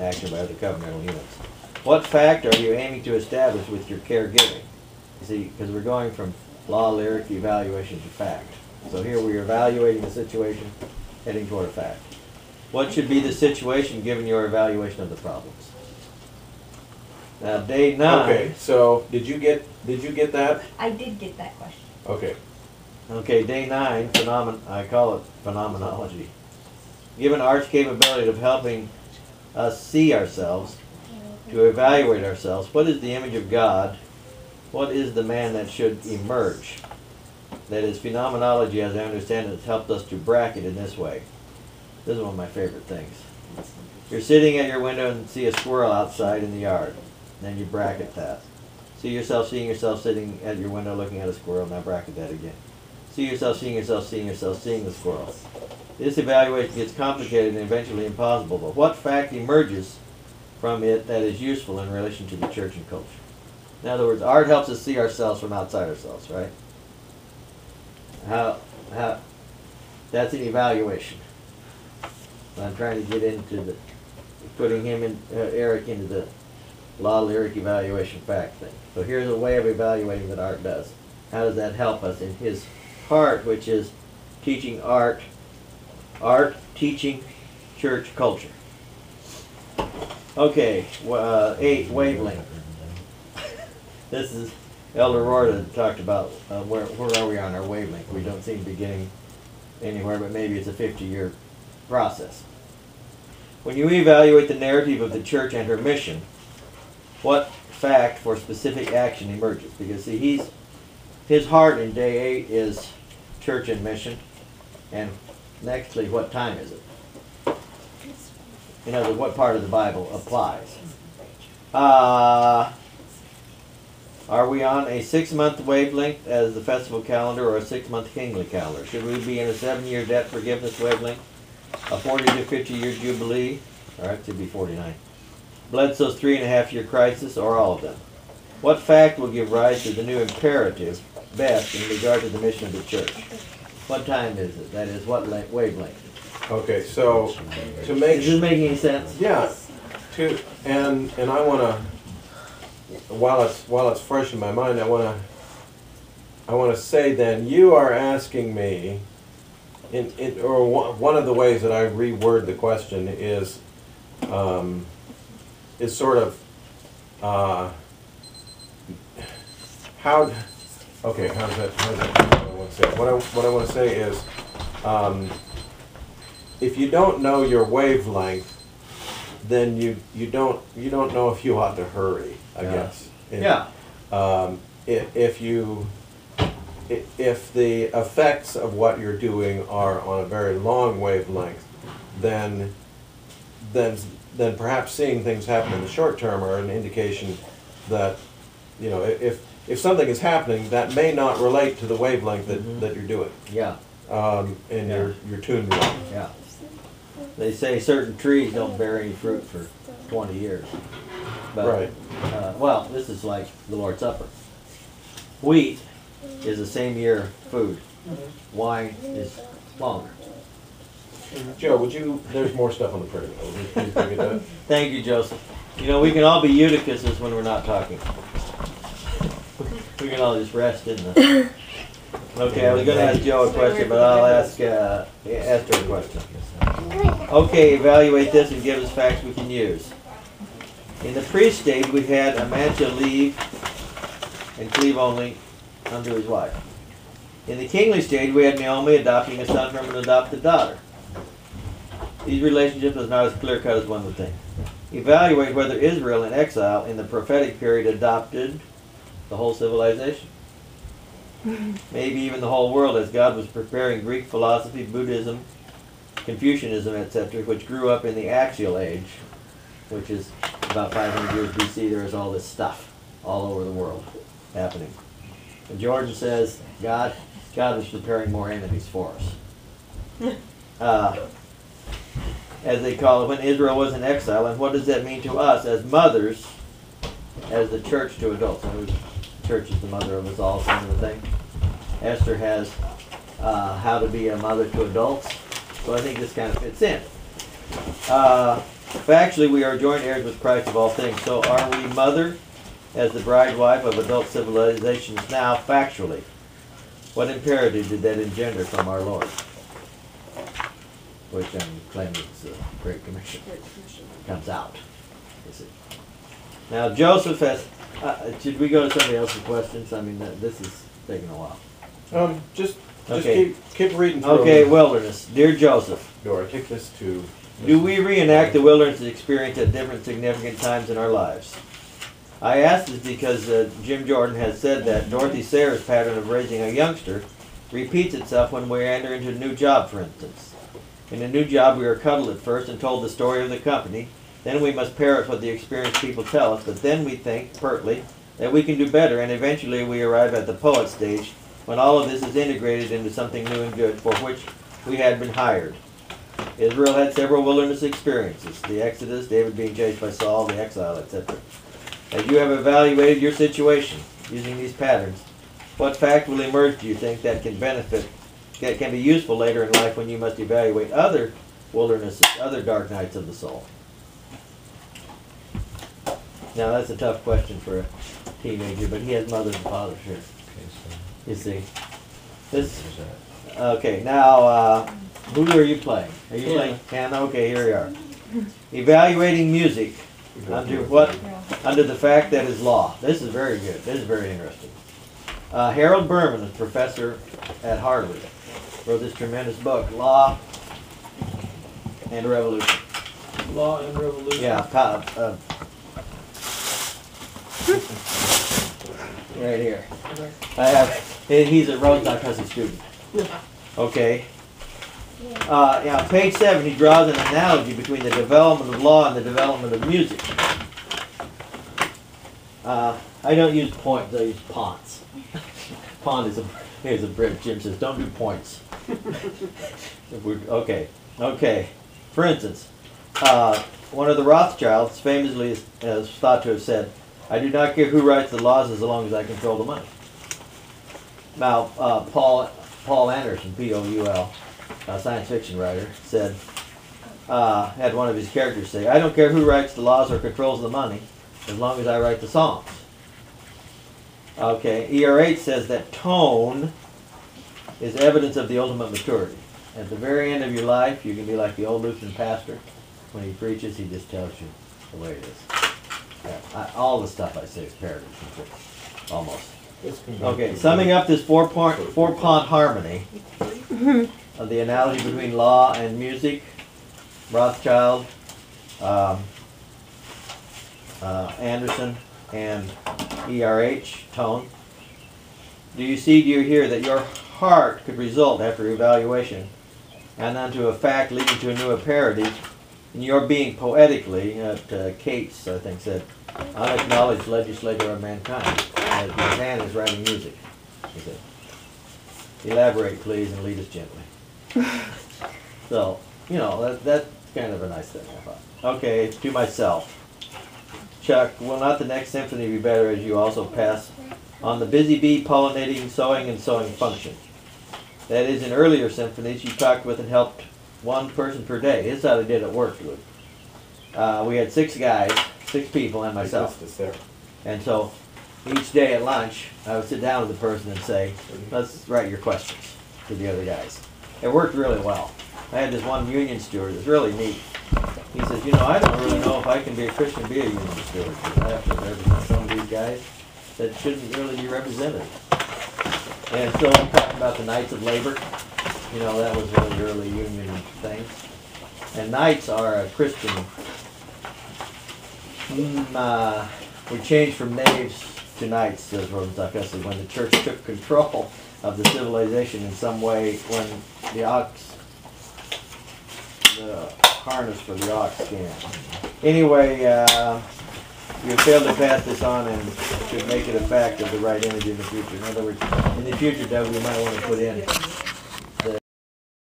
in action by other covenantal units. What fact are you aiming to establish with your caregiving? You see, because we're going from law, lyric, evaluation to fact. So here we are evaluating the situation, heading toward a fact. What should be the situation given your evaluation of the problems? Now, day 9. Okay, so did you get that? I did get that question. Okay. Okay, day 9, I call it phenomenology. Given art's capability of helping us see ourselves, to evaluate ourselves, what is the image of God? What is the man that should emerge? That is, phenomenology, as I understand it, has helped us to bracket in this way. This is one of my favorite things. You're sitting at your window and see a squirrel outside in the yard. Then you bracket that. Seeing yourself sitting at your window looking at a squirrel. Now bracket that again. See yourself seeing the squirrel. This evaluation gets complicated and eventually impossible, but what fact emerges from it that is useful in relation to the church and culture? In other words, art helps us see ourselves from outside ourselves, right? How that's an evaluation. I'm trying to get into putting Eric into the law, lyric, evaluation, fact thing. So here's a way of evaluating that art does. How does that help us in his part, which is teaching art, teaching church culture? Okay, 8, wavelength. This is, Elder Rorta talked about where are we on our wavelength. We don't seem to be getting anywhere, but maybe it's a 50-year process. When you evaluate the narrative of the church and her mission, what fact for specific action emerges? Because see, his heart in day 8 is church and mission, and nextly, what time is it? In other words, what part of the Bible applies? Are we on a 6-month wavelength as the festival calendar or a 6-month kingly calendar? Should we be in a 7-year debt forgiveness wavelength? A 40 to 50-year jubilee? Or it should be 49. Bledsoe's 3.5-year crisis, or all of them? What fact will give rise to the new imperative best in regard to the mission of the church? What time is it? That is, what wavelength? Okay, so to make... Is this making any sense? Yeah. And I want to, while it's fresh in my mind, I want to say then, you are asking me, or one of the ways that I reword the question is sort of how does that what I want to say is if you don't know your wavelength, then you don't know if you ought to hurry, I guess. If the effects of what you're doing are on a very long wavelength, then perhaps seeing things happen in the short term are an indication that, you know, if something is happening, that may not relate to the wavelength that you're doing. Yeah. And you're tuned wrong. Yeah. They say certain trees don't bear any fruit for 20 years. But, right. Well, this is like the Lord's Supper. Wheat is the same year food. Wine is longer. Joe, there's more stuff on the printer. Would you please look at that? Thank you, Joseph. You know, we can all be Eutychuses when we're not talking. We can all just rest in the... Okay, I was going to ask Joe a question, but I'll ask Esther a question. Okay, evaluate this and give us facts we can use. In the priest stage, we had a man shall leave and cleave only unto his wife. In the kingly stage, we had Naomi adopting a son from an adopted daughter. These relationships are not as clear-cut as one would think. Evaluate whether Israel in exile in the prophetic period adopted the whole civilization. Maybe even the whole world, as God was preparing Greek philosophy, Buddhism, Confucianism, etc., which grew up in the axial age, which is about 500 years BC. There is all this stuff all over the world happening. And Jordan says God was preparing more enemies for us. As they call it, when Israel was in exile. And what does that mean to us as mothers, as the church to adults? The church is the mother of us all, kind of a thing. Esther has how to be a mother to adults. So I think this kind of fits in. Factually, we are joint heirs with Christ of all things. So are we mother as the bride wife of adult civilizations now? Factually, what imperative did that engender from our Lord? Which I'm claiming is the Great Commission. Comes out. You see. Now Joseph has. Should we go to somebody else's questions? I mean, this is taking a while. Just Okay. keep reading through. Okay, wilderness. Dear Joseph, Dora, take this to. do we reenact the wilderness experience at different significant times in our lives? I ask this because Jim Jordan has said that Dorothy Sayers' pattern of raising a youngster repeats itself when we enter into a new job, for instance. In a new job, we are cuddled at first and told the story of the company. Then we must parrot what the experienced people tell us, but then we think, pertly, that we can do better, and eventually we arrive at the poet stage, when all of this is integrated into something new and good, for which we had been hired. Israel had several wilderness experiences, the Exodus, David being chased by Saul, the exile, etc. As you have evaluated your situation, using these patterns, what fact will emerge, do you think, that can be useful later in life when you must evaluate other wildernesses, other dark nights of the soul? Now that's a tough question for a teenager, but he has mothers and fathers here. You see. This. Okay, now who are you playing? Are you playing piano? Okay, here we are. Evaluating music under what? Under the fact that is law. This is very good. This is very interesting. Harold Berman, a professor at Harvard, wrote this tremendous book, Law and Revolution. Law and Revolution. Yeah, right here. I have. He's a Rosenstock Hussey student. Okay. Yeah, page 7, he draws an analogy between the development of law and the development of music. I don't use points, I use ponds. Pond is a bridge. Jim says, don't do points. Okay. For instance, one of the Rothschilds famously is thought to have said, I do not care who writes the laws as long as I control the money. Now, Paul Anderson, P-O-U-L, a science fiction writer, said, had one of his characters say, I don't care who writes the laws or controls the money as long as I write the songs. Okay, ERH says that tone is evidence of the ultimate maturity. At the very end of your life, you can be like the old Lutheran pastor. When he preaches, he just tells you the way it is. Yeah, all the stuff I say is parroted from Scripture, almost. Okay, summing up this four-pond harmony of the analogy between law and music, Rothschild, Anderson, and ERH, tone. Do you hear that your heart could result after evaluation and unto a fact leading to a new imperative in your being poetically, Cates, I think, said, unacknowledged legislator of mankind, as his hand is writing music. He said, elaborate, please, and lead us gently. So, that's kind of a nice thing, I thought. Okay, to myself. Chuck, will not the next symphony be better as you also pass on the busy bee pollinating, sowing, and sowing function? That is, in earlier symphonies, you talked with and helped one person per day. This is how they did it worked, Luke. We had 6 guys, 6 people, and myself. And so, each day at lunch, I would sit down with the person and say, let's write your questions to the other guys. It worked really well. I had this one union steward. It was really neat. He says, I don't really know if I can be a Christian, be a union steward. Because I have to represent some of these guys that shouldn't really be represented. And so I'm talking about the Knights of Labor. That was one of the early union things. And Knights are a Christian. We changed from knaves to knights, says Rosenstock Hussey, when the church took control of the civilization in some way, when the harness for the ox came. Anyway, you failed to pass this on and should make it a fact of the right image in the future. In other words, in the future, Doug, we might want to put in